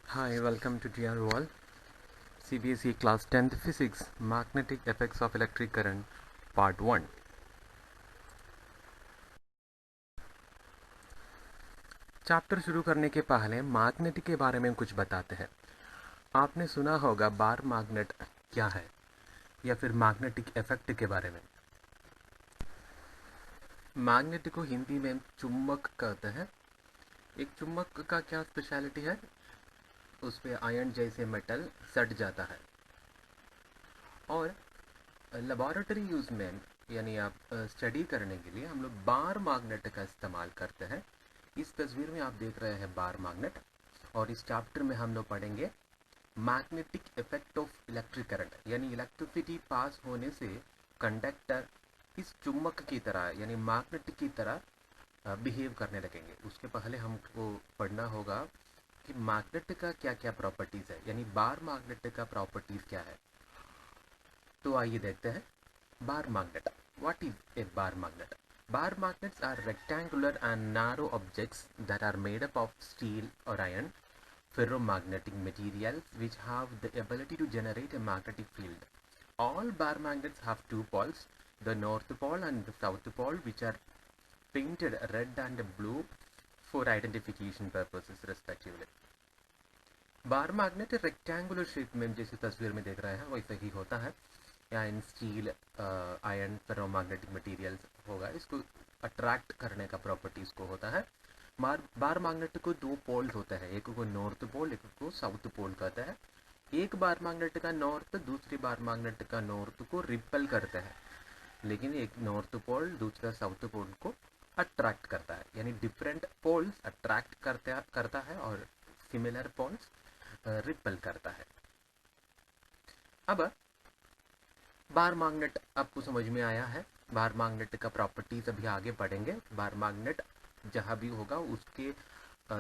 Hi, welcome to TR Wall, CBSE Class 10th Physics, Magnetic Effects of Electric Current, Part 1. Chapter शुरू करने के पहले magnetic के बारे में कुछ बताते हैं। आपने सुना होगा बार मैग्नेट क्या है या फिर मैग्नेटिक इफेक्ट के बारे में। मैग्नेट को हिंदी में चुंबक कहते हैं। एक चुंबक का क्या स्पेशलिटी है, उस पे आयरन जैसे मेटल सट जाता है और लेबोरेटरी यूज़ में यानी आप स्टडी करने के लिए हम लोग बार मैग्नेट का इस्तेमाल करते हैं। इस तस्वीर में आप देख रहे हैं बार मैग्नेट और इस चैप्टर में हम लोग पढ़ेंगे magnetic effect of electric current, यानी इलेक्ट्रिसिटी पास होने से कंडक्टर इस चुंबक की तरह यानी मैग्नेट की तरह बिहेव करने लगेंगे। उसके पहले हमको पढ़ना होगा कि मैग्नेट का क्या क्या प्रॉपर्टीज़ है, यानी बार मैग्नेट का प्रॉपर्टीज़ क्या है। तो आइए देखते हैं bar magnet. What is a bar magnet? Bar magnets are rectangular and narrow objects that are made up of steel or iron ferromagnetic materials which have the ability to generate a magnetic field. All bar magnets have two poles, the north pole and the south pole, which are painted red and blue for identification purposes respectively. Bar magnet rectangular shape में जैसे तस्वीर में देख रहे हैं वैसे ही होता है। या इन स्टील आयरन फेरोमैग्नेटिक मटेरियल्स होगा, इसको अट्रैक्ट करने का प्रॉपर्टी इसको होता है। बार मैग्नेट को दो पोल्स होते हैं, एक को नॉर्थ पोल एक को साउथ पोल कहते हैं। एक बार मैग्नेट का नॉर्थ दूसरी बार मैग्नेट का नॉर्थ को रिपेल करते हैं, लेकिन एक नॉर्थ पोल दूसरा साउथ पोल को अट्रैक्ट करता है, यानी डिफरेंट पोल्स अट्रैक्ट करता है और सिमिलर पोल्स रिपेल करता है। अब बार मैग्नेट आपको समझ में आया है। बार मैग्नेट का प्रॉपर्टीज अभी आगे पढ़ेंगे। बार मैग्नेट जहाँ भी होगा उसके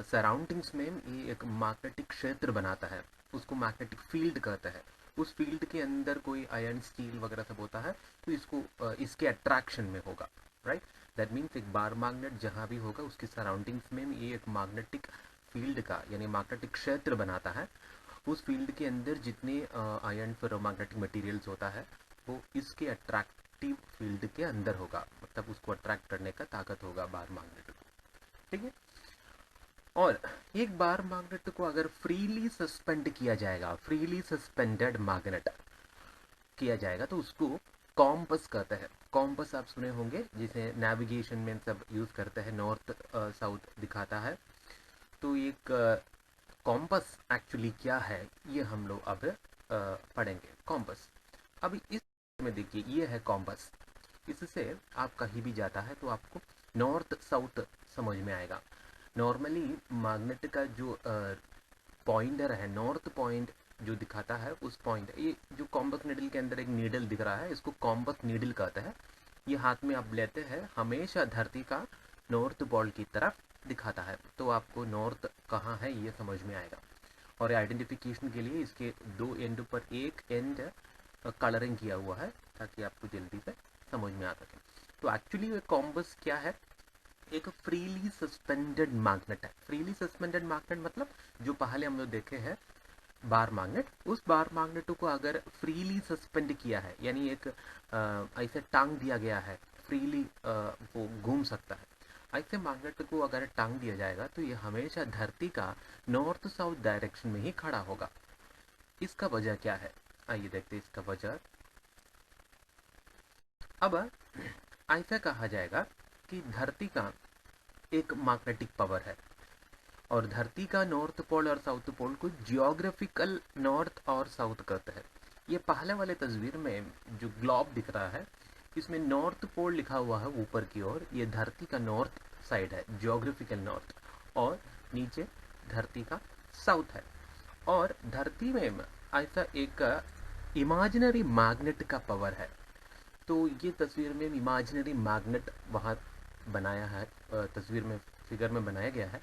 सराउंडिंग्स में ये एक मैग्नेटिक क्षेत्र बनाता है, उसको मैग्नेटिक फील्ड कहते हैं। उस फील्ड के अंदर कोई आयरन स्टील वगैरह सब होता है तो इसको इसके अट्रैक्शन में होगा, राइट। दैट मीन्स एक बार मैग्नेट जहाँ भी होगा उसके सराउंडिंग्स में ये एक मैग्नेटिक फील्ड का यानी मैग्नेटिक क्षेत्र बनाता है। उस फील्ड के अंदर जितने आयरन फेरोमैग्नेटिक मटेरियल्स होता है वो इसके अट्रैक्टिव फील्ड के अंदर होगा, मतलब उसको अट्रैक्ट करने का ताकत होगा बार मैग्नेट को, ठीक है। और एक बार मैग्नेट को अगर फ्रीली सस्पेंड किया जाएगा, फ्रीली सस्पेंडेड मैग्नेट किया जाएगा तो उसको कॉम्पस कहते हैं। कॉम्पस आप सुने होंगे, जिसे नेविगेशन में सब यूज करते हैं, नॉर्थ साउथ दिखाता है। तो एक कॉम्पस एक्चुअली क्या है ये हम लोग अब पढ़ेंगे। कॉम्पस अभी इस में देखिए, ये है कॉम्पस। इससे आप कहीं भी जाता है तो आपको नॉर्थ साउथ समझ में आएगा। नॉर्मली मैग्नेट का जो पॉइंटर है, नॉर्थ पॉइंट जो दिखाता है उस पॉइंट, ये जो कॉम्पस नीडल के अंदर एक नीडल दिख रहा है इसको कॉम्पस नीडल कहते हैं। ये हाथ में आप लेते हैं हमेशा धरती का नॉर्थ पोल की तरफ दिखाता है, तो आपको नॉर्थ कहाँ है ये समझ में आएगा। और आइडेंटिफिकेशन के लिए इसके दो एंड पर एक एंड कलरिंग किया हुआ है ताकि आपको जल्दी से समझ में आ सके। तो एक्चुअली ये कॉम्पस क्या है, एक फ्रीली सस्पेंडेड मैग्नेट है। फ्रीली सस्पेंडेड मैग्नेट मतलब जो पहले हम लोग देखे हैं बार मैग्नेट, उस बार मैग्नेट को अगर फ्रीली सस्पेंड किया है यानी एक ऐसे टांग दिया गया है, फ्रीली वो घूम सकता है, ऐसे मैग्नेट को अगर टांग दिया जाएगा तो ये हमेशा धरती का नॉर्थ साउथ डायरेक्शन में ही खड़ा होगा। इसका वजह क्या है, आइए देखते हैं इसका वजह। अब ऐसा कहा जाएगा कि धरती का एक मैग्नेटिक पावर है और धरती का नॉर्थ पोल और साउथ पोल को जियोग्राफिकल नॉर्थ और साउथ कहते हैं। ये पहले वाले तस्वीर में जो ग्लोब दिख रहा है इसमें नॉर्थ पोल लिखा हुआ है ऊपर की ओर, ये धरती का नॉर्थ साइड है, जियोग्राफिकल नॉर्थ, और नीचे धरती का साउथ है। और धरती में ऐसा एक इमेजिनरी मैग्नेट का पावर है। तो ये तस्वीर में इमेजिनरी मैग्नेट वहाँ बनाया है, तस्वीर में फिगर में बनाया गया है।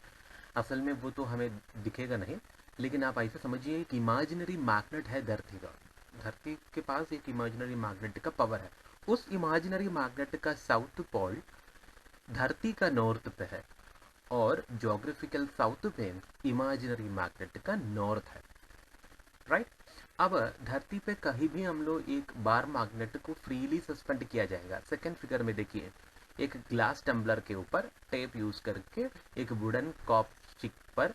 असल में वो तो हमें दिखेगा नहीं, लेकिन आप ऐसे समझिए कि इमेजिनरी मैग्नेट है धरती का। धरती के पास एक इमेजिनरी मैग्नेट का पावर है। उस इमेजिनरी मैग्नेट का साउथ पोल धरती का नॉर्थ पे है और ज्योग्राफिकल साउथ में इमेजिनरी मैग्नेट का नॉर्थ है, राइट। अब धरती पे कहीं भी हम लोग एक बार मैग्नेट को फ्रीली सस्पेंड किया जाएगा। सेकेंड फिगर में देखिए, एक ग्लास टम्बलर के ऊपर टेप यूज करके एक वुडन कॉप स्टिक पर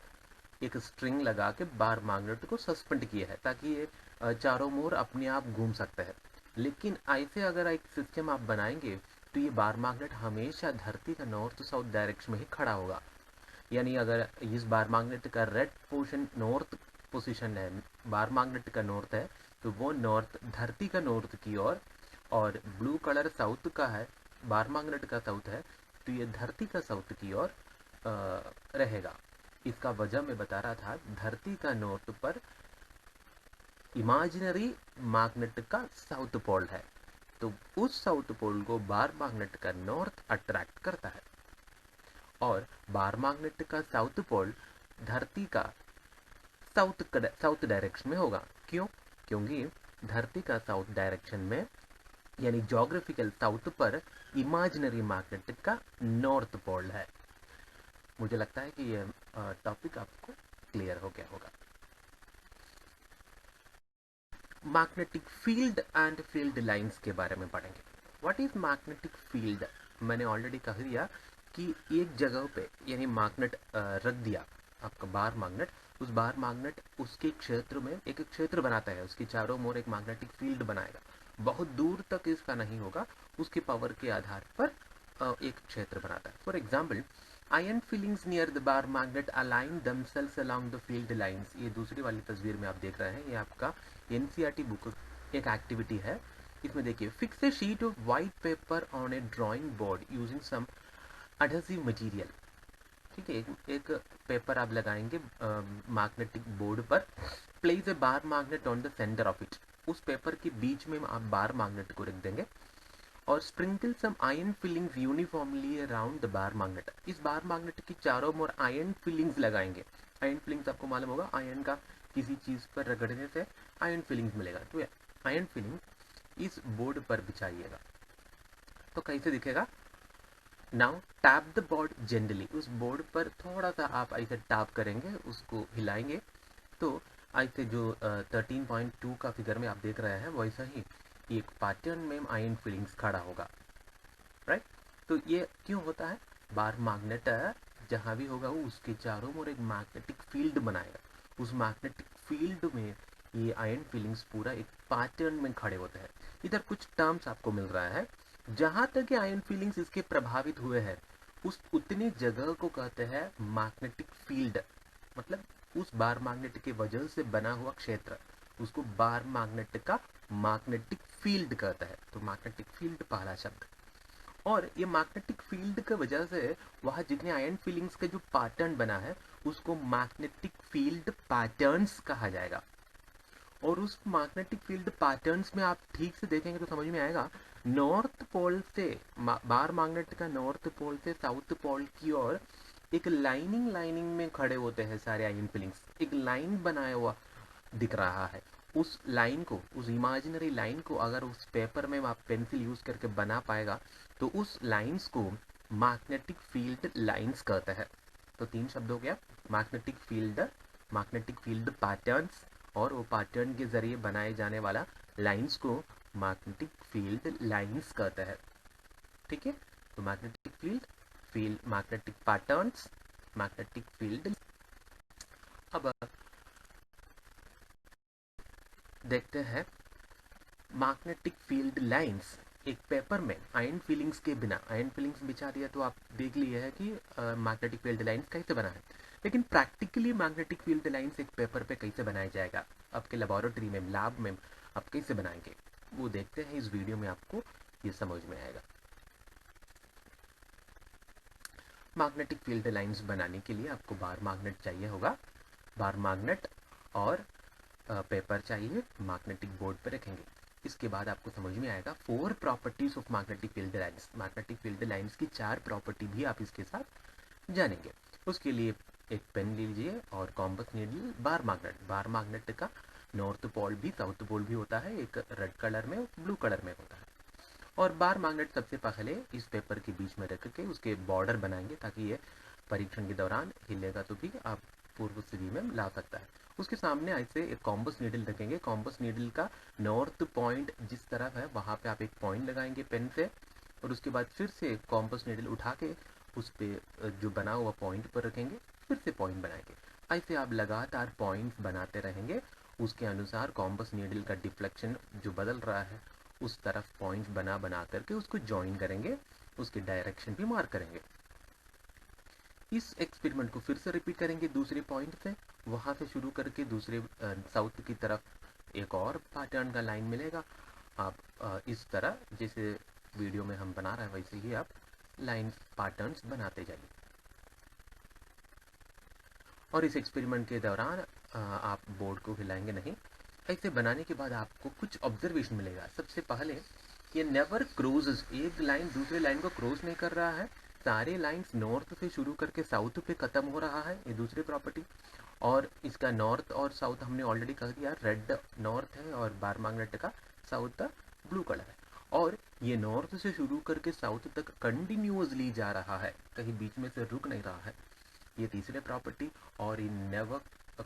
एक स्ट्रिंग लगा के बार मैग्नेट को सस्पेंड किया है ताकि ये चारों ओर अपने आप घूम सकता है। लेकिन ऐसे अगर एक सिस्टम आप बनाएंगे तो ये बार मैग्नेट हमेशा धरती का नॉर्थ साउथ डायरेक्शन में ही खड़ा होगा। यानी अगर इस बार मैग्नेट का रेड पोर्शन नॉर्थ पोजीशन है, बार मैग्नेट का नॉर्थ है, तो वो नॉर्थ धरती का नॉर्थ की ओर, और ब्लू कलर साउथ का है, बार मैग्नेट का साउथ है, तो ये धरती का साउथ की ओर रहेगा। इसका वजह मैं बता रहा था, धरती का नॉर्थ पर इमेजिनरी मैग्नेट का साउथ पोल है, तो उस साउथ पोल को बार मैग्नेट का नॉर्थ अट्रैक्ट करता है। और बार मैग्नेट का साउथ पोल धरती का साउथ डायरेक्शन में होगा। क्यों? क्योंकि धरती का साउथ डायरेक्शन में यानी ज्योग्राफिकल साउथ पर इमेजिनरी मैग्नेट का नॉर्थ पोल है। मुझे लगता है कि ये टॉपिक आपको क्लियर हो गया होगा। Magnetic field and field lines के बारे में पढ़ेंगे। What is magnetic field? मैंने ऑलरेडी कह दिया कि एक जगह पे यानी मैग्नेट रख दिया, आपका बार मैग्नेट, उस बार मैग्नेट उसके क्षेत्र में एक क्षेत्र बनाता है, उसके चारों ओर एक मैग्नेटिक फील्ड बनाएगा। बहुत दूर तक इसका नहीं होगा, उसके पावर के आधार पर एक क्षेत्र बनाता है। For example, ion feelings near the bar magnet align damsels along the field lines. ये दूसरी वाली तस्वीर में आप देख रहे हैं, ये आपका एनसीईआरटी बुक एक एक्टिविटी है। इसमें देखिए, fix a sheet of white paper on a drawing board using some adhesive material. ठीक है, एक पेपर आप लगाएंगे मैग्नेटिक बोर्ड पर, place a bar magnet on the centre of it. उस पेपर के बीच में आप बार मैग्नेट को रख देंगे और sprinkle some iron filings uniformly around the bar magnet. इस बार मैग्नेट की चारों ओर आयन फिलिंग्स लगाएंगे। आयन फिलिंग्स आपको मालूम होगा, आयन का किसी चीज पर रगड़ने से आयन फिलिंग्स मिलेगा, तो आयन फिलिंग इस बोर्ड पर बिछाइएगा। तो कैसे दिखेगा? Now tap the board gently. उस बोर्ड पर थोड़ा सा आप ऐसे टैप करेंगे, उसको हिलाएंगे, तो ऐसे जो 13.2 का फिगर में आप देख रहे हैं वैसा ही एक पैटर्न में आयन फीलिंग्स खड़ा होगा, राइट। तो ये क्यों होता है? बार मैग्नेट जहां भी होगा वो उसके चारों ओर एक मैग्नेटिक फील्ड बनाएगा। उस मैग्नेटिक फील्ड में ये आयन फीलिंग्स पूरा एक पैटर्न में खड़े होते हैं। इधर कुछ टर्म्स आपको मिल रहा है। जहां तक ये आयन फीलिंग्स इसके प्रभावित हुए हैं, उस उतनी जगह को कहते हैं मैग्नेटिक फील्ड। मतलब उस बार मैग्नेट के वजह से बना हुआ क्षेत्र, उसको बार मैग्नेट का मैग्नेटिक फील्ड कहता है। तो मैग्नेटिक फील्ड पहला शब्द। और ये मैग्नेटिक फील्ड की वजह से वहां जितने आयन फीलिंग्स का जो पैटर्न बना है उसको मैग्नेटिक फील्ड पैटर्न्स कहा जाएगा। और उस मैग्नेटिक फील्ड पैटर्न्स में आप ठीक से देखेंगे तो समझ में आएगा, नॉर्थ पोल से बार मैग्नेट का नॉर्थ पोल से साउथ पोल की ओर एक लाइनिंग में खड़े होते हैं सारे आयन फीलिंग्स। एक लाइन बनाया हुआ दिख रहा है। उस लाइन को, उस इमेजिनरी लाइन को अगर उस पेपर में आप पेंसिल यूज करके बना पाएगा तो उस लाइंस को मैग्नेटिक फील्ड लाइंस कहते हैं। तो तीन शब्द हो गया, मैग्नेटिक फील्ड पैटर्न्स, और वो पैटर्न के जरिए बनाए जाने वाला लाइंस को मैग्नेटिक फील्ड लाइंस कहते हैं। ठीक है, तो magnetic field magnetic patterns, magnetic field. अब देखते हैं मैग्नेटिक फील्ड लाइंस। एक पेपर में आयन फीलिंग्स के बिना, आयन फीलिंग्स बिछा दिया तो आप देख लिए है कि मैग्नेटिक फील्ड लाइंस कैसे बना है। लेकिन प्रैक्टिकली मैग्नेटिक फील्ड लाइंस एक पेपर पे कैसे बनाया जाएगा, आपके लेबोरेटरी में, लैब में आप कैसे बनाएंगे, वो देखते हैं इस वीडियो में, आपको ये समझ में आएगा। मैग्नेटिक फील्ड लाइंस बनाने के लिए आपको बार मैग्नेट चाहिए होगा। बार मैग्नेट और पेपर चाहिए, मैग्नेटिक बोर्ड पे रखेंगे। इसके बाद आपको समझ में आएगा 4 properties of magnetic field lines. Magnetic field lines की 4 प्रॉपर्टी भी आप इसके साथ जानेंगे। उसके लिए एक पेन लीजिए और कॉम्पस नीडल। बार मैग्नेट का नॉर्थ पोल भी साउथ पोल भी होता है, एक रेड कलर में ब्लू कलर में होता है। और बार मैग्नेट सबसे पहले इस पेपर के बीच में रख के उसके बॉर्डर बनाएंगे ताकि ये परीक्षण के दौरान हिलेगा तो भी आप पूर्व स्थिति में ला सकता है। उसके सामने ऐसे एक कॉम्बस नीडल रखेंगे। कॉम्बस नीडल का नॉर्थ पॉइंट जिस तरफ है वहाँ पे आप एक पॉइंट लगाएंगे पेन से, और उसके बाद फिर से कॉम्बस नीडल उठा के उस पे जो बना हुआ पॉइंट पर रखेंगे, फिर से पॉइंट बनाएंगे। ऐसे आप लगातार पॉइंट्स बनाते रहेंगे। उसके अनुसार कॉम्बस नीडल का डिफ्लेक्शन जो बदल रहा है उस तरफ पॉइंट्स बना बना करके उसको ज्वाइन करेंगे, उसकी डायरेक्शन भी मार्क करेंगे। इस एक्सपेरिमेंट को फिर से रिपीट करेंगे दूसरे पॉइंट से, वहां से शुरू करके दूसरे साउथ की तरफ एक और पैटर्न का लाइन मिलेगा। आप इस तरह जैसे वीडियो में हम बना रहे हैं वैसे ही आप लाइन पैटर्न्स बनाते जाइए। और इस एक्सपेरिमेंट के दौरान आप बोर्ड को हिलाएंगे नहीं। ऐसे बनाने के बाद आपको कुछ ऑब्जर्वेशन मिलेगा। सबसे पहले ये नेवर क्रॉसेस, एक लाइन दूसरे लाइन को क्रॉस नहीं कर रहा है। सारे लाइंस नॉर्थ से शुरू करके साउथ पे खत्म हो रहा है, ये दूसरी प्रॉपर्टी। और इसका नॉर्थ और साउथ हमने ऑलरेडी कह दिया, रेड नॉर्थ है और बार मैग्नेट का साउथ ब्लू कलर है। और ये नॉर्थ से शुरू करके साउथ तक कंटिन्यूअसली जा रहा है, कहीं बीच में से रुक नहीं रहा है, ये तीसरे प्रॉपर्टी। और इन never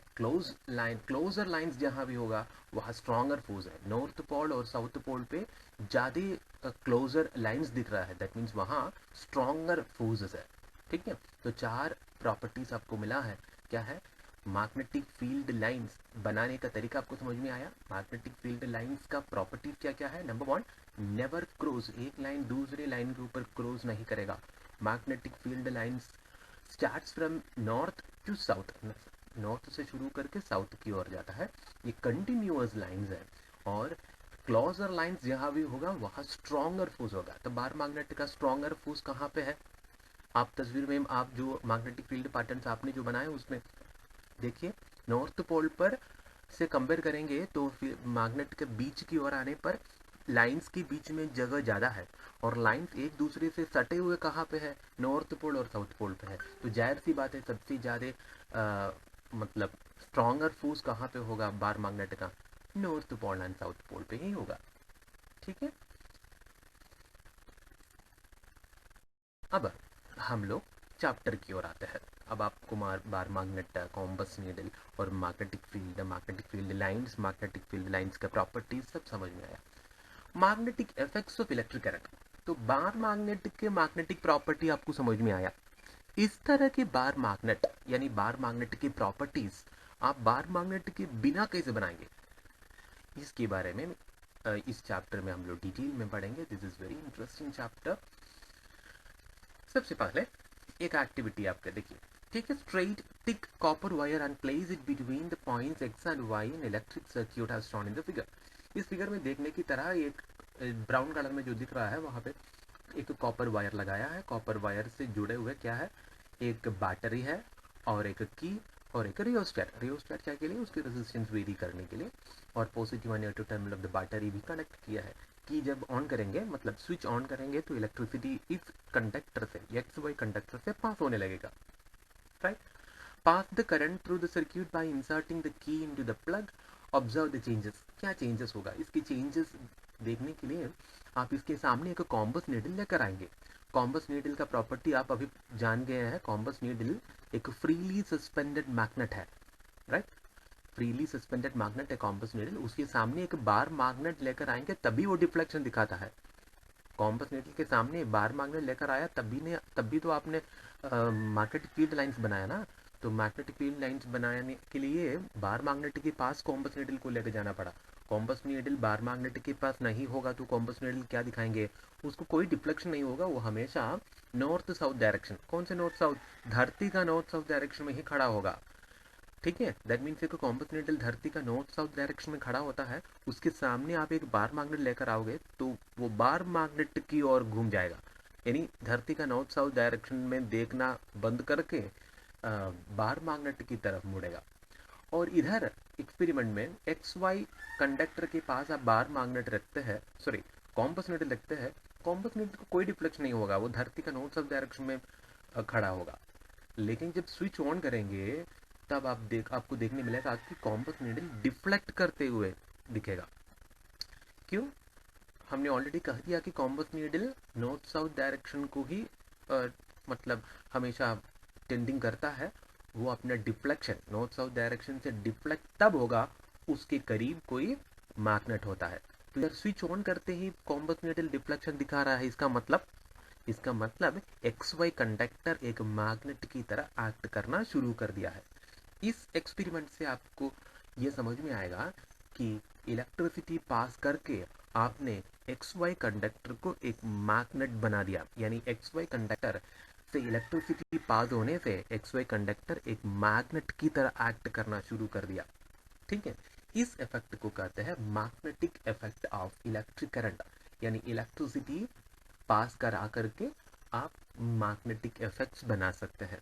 close line, closer lines जहां भी होगा वहां स्ट्रॉन्गर फोर्स है। नॉर्थ पोल और साउथ पोल पे ज्यादा क्लोजर लाइंस दिख रहा है, दैट मीन्स वहां स्ट्रॉन्गर फोर्सेस है। ठीक है, तो चार प्रॉपर्टीज आपको मिला है। क्या है? मैग्नेटिक फील्ड लाइंस बनाने का तरीका आपको समझ में आया। मैग्नेटिक फील्ड लाइंस का प्रॉपर्टी क्या क्या है? नंबर वन, नेवर क्रॉस, एक लाइन दूसरे लाइन के ऊपर क्रॉस नहीं करेगा। Magnetic field lines starts from north to south, north से शुरू करके साउथ की ओर जाता है। ये कंटिन्यूअस लाइंस है। और क्लोजर लाइंस जहां भी होगा वहां स्ट्रॉन्गर फोर्स होगा। तो बार मैग्नेट का स्ट्रॉन्गर फोर्स कहाँ पे है? आप तस्वीर में आप जो मैग्नेटिक फील्ड पैटर्न आपने जो बनाए उसमें देखिए, नॉर्थ पोल पर से कंपेयर करेंगे तो फिर मैग्नेट के बीच की ओर आने पर लाइंस के बीच में जगह ज़्यादा है, और लाइंस एक दूसरे से सटे हुए कहाँ पे है? नॉर्थ पोल और साउथ पोल पे है। तो जाहिर सी बात है सबसे ज़्यादा मतलब स्ट्रॉन्गर फोर्स कहाँ पे होगा बार मैग्नेट का? North pole and south pole पे ही होगा। ठीक है, अब हम लोग चैप्टर की ओर आते हैं। अब आपको बार मैग्नेट, कॉम्बस नीडल और magnetic field lines, magnetic field lines का प्रॉपर्टीज सब समझ में आया। Magnetic effects of electric current, तो बार मैग्नेट के मैग्नेटिक प्रॉपर्टी आपको समझ में आया। इस तरह के बार मैग्नेट यानी बार मैग्नेट की प्रॉपर्टीज आप बार मैग्नेट के बिना कैसे बनाएंगे, इसके बारे में इस चैप्टर में हम लोग डिटेल में पढ़ेंगे। This is very interesting chapter. सबसे पहले एक एक्टिविटी आपका देखिए, take a straight thick copper wire and place it between the points X and Y in electric circuit as shown in the figure. इस फिगर में देखने की तरह एक ब्राउन कलर में जो दिख रहा है वहां पे एक कॉपर वायर लगाया है। कॉपर वायर से जुड़े हुए क्या है? एक बैटरी है और एक की और एक रियोस्टेट। रियोस्टेट क्या के लिए? उसकी रेजिस्टेंस वेरी करने के लिए। और पॉजिटिव और negative terminal of the battery भी कनेक्ट किया है। की जब ऑन करेंगे मतलब स्विच ऑन करेंगे तो इलेक्ट्रिसिटी इस कंडक्टर से, एक्स वाई कंडक्टर से पास होने लगेगा, right? Pass the current through the circuit by inserting the key into the plug. Observe the changes, क्या चेंजेस होगा इसके चेंजेस देखने के लिए आप इसके सामने एक कॉम्बस नीडल लेकर आएंगे। कॉम्बस नीडल का प्रॉपर्टी आप अभी जान गए हैं। कॉम्बस नीडल एक फ्रीली सस्पेंडेड मैग्नेट है, राइट? फ्रीली सस्पेंडेड मैग्नेट है कॉम्बस नीडल। उसके सामने एक बार मैग्नेट लेकर आएंगे तभी वो डिफ्लेक्शन दिखाता है। कॉम्बस नीडल के सामने बार मैग्नेट लेकर आया तभी तो आपने मैग्नेटिक फील्ड लाइंस बनाया ना। तो मैग्नेटिक फील्ड लाइंस बनाने के लिए बार मैग्नेट के पास कॉम्बस नीडल को लेकर जाना पड़ा। कॉम्बस नीडल बार मैग्नेट के पास नहीं होगा तो कॉम्बस नीडल क्या दिखाएंगे? उसको कोई डिफ्लेक्शन नहीं होगा, वो हमेशा नॉर्थ साउथ डायरेक्शन, कौन से नॉर्थ साउथ? धरती का नॉर्थ साउथ डायरेक्शन में ही खड़ा होगा। ठीक है, दैट मीन्स एक कॉम्बस नीडल धरती का नॉर्थ साउथ डायरेक्शन में खड़ा होता है। उसके सामने आप एक बार मैग्नेट लेकर आओगे तो वो बार मैग्नेट की ओर घूम जाएगा, यानी धरती का नॉर्थ साउथ डायरेक्शन में देखना बंद करके बार मैग्नेट की तरफ मुड़ेगा। और इधर एक्सपेरिमेंट में एक्स वाई कंडक्टर के पास आप बार मैग्नेट रखते हैं, सॉरी कॉम्बस नीडल रखते हैं। कॉम्बस नीडल को कोई डिफ्लेक्शन नहीं होगा, वो धरती का नॉर्थ साउथ डायरेक्शन में खड़ा होगा। लेकिन जब स्विच ऑन करेंगे तब आपको देखने मिलेगा कि कॉम्बस नीडल डिफ्लेक्ट करते हुए दिखेगा। क्यों? हमने ऑलरेडी कह दिया कि कॉम्बस नीडल नॉर्थ साउथ डायरेक्शन को ही मतलब हमेशा टेंडिंग करता है वो अपना डिफ्लेक्शन नॉर्थ साउथ डायरेक्शन से डिफ्लेक्ट तब होगा उसके करीब कोई मैग्नेट होता है। तो इधर स्विच ऑन करते ही कॉम्बस नीडल डिफ्लेक्शन दिखा रहा है, इसका मतलब एक्स वाई कंडक्टर एक मैग्नेट की तरह एक्ट करना शुरू कर दिया है। इस एक्सपेरिमेंट से आपको ये समझ में आएगा कि इलेक्ट्रिसिटी पास करके आपने एक्स वाई कंडक्टर को एक मैग्नेट बना दिया, यानी एक्स वाई कंडक्टर से इलेक्ट्रिसिटी पास होने से एक्स वाई कंडक्टर एक मैग्नेट की तरह एक्ट करना शुरू कर दिया। ठीक है, इस इफेक्ट को कहते हैं magnetic effect of electric current, यानी इलेक्ट्रिसिटी पास करा करके आप मैग्नेटिक इफेक्ट्स बना सकते हैं।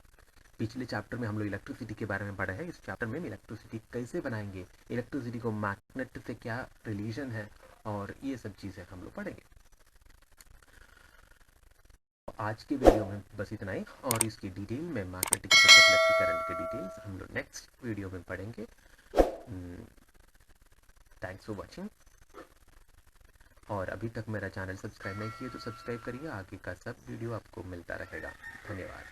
पिछले चैप्टर में हम लोग इलेक्ट्रिसिटी के बारे में पढ़े हैं, इस चैप्टर में इलेक्ट्रिसिटी कैसे बनाएंगे, इलेक्ट्रिसिटी को मैग्नेट से क्या रिलेशन है, और ये सब चीज़ें हम लोग पढ़ेंगे। आज के वीडियो में बस इतना ही, और इसकी डिटेल में magnetic effect of electric current के डिटेल्स हम लोग नेक्स्ट वीडियो में पढ़ेंगे। थैंक्स फॉर वॉचिंग, और अभी तक मेरा चैनल सब्सक्राइब नहीं किया तो सब्सक्राइब करिए, आगे का सब वीडियो आपको मिलता रहेगा। धन्यवाद।